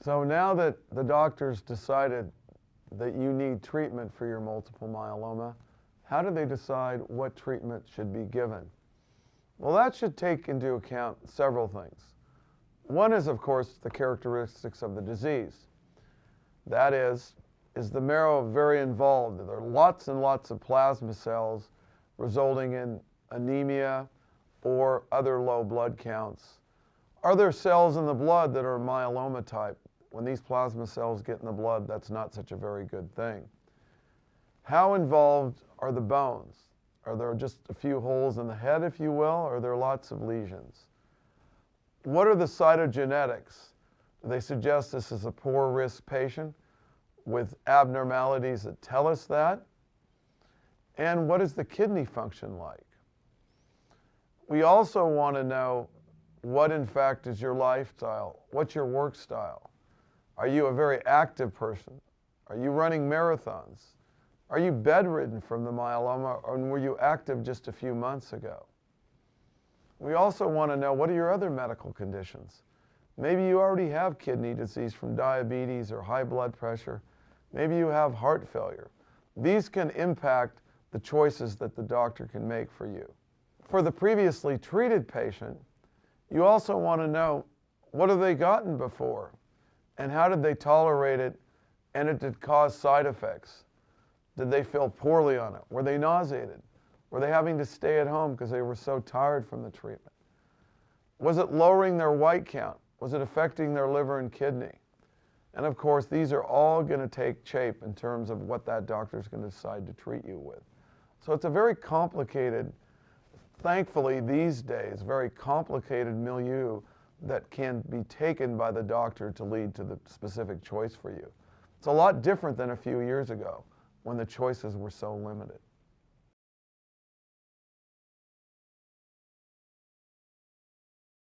So now that the doctors decided that you need treatment for your multiple myeloma, how do they decide what treatment should be given? Well, that should take into account several things. One is, of course, the characteristics of the disease. That is the marrow very involved? There are lots and lots of plasma cells resulting in anemia or other low blood counts? Are there cells in the blood that are myeloma type? When these plasma cells get in the blood, that's not such a very good thing. How involved are the bones? Are there just a few holes in the head, if you will, or are there lots of lesions? What are the cytogenetics? Do they suggest this is a poor risk patient with abnormalities that tell us that? And what is the kidney function like? We also want to know what, in fact, is your lifestyle? What's your work style? Are you a very active person? Are you running marathons? Are you bedridden from the myeloma, or were you active just a few months ago? We also want to know, what are your other medical conditions? Maybe you already have kidney disease from diabetes or high blood pressure. Maybe you have heart failure. These can impact the choices that the doctor can make for you. For the previously treated patient, you also want to know, what have they gotten before? And how did they tolerate it? And it did cause side effects. Did they feel poorly on it? Were they nauseated? Were they having to stay at home because they were so tired from the treatment? Was it lowering their white count? Was it affecting their liver and kidney? And of course, these are all going to take shape in terms of what that doctor is going to decide to treat you with. So it's a very complicated, thankfully these days, very complicated milieu that can be taken by the doctor to lead to the specific choice for you. It's a lot different than a few years ago when the choices were so limited.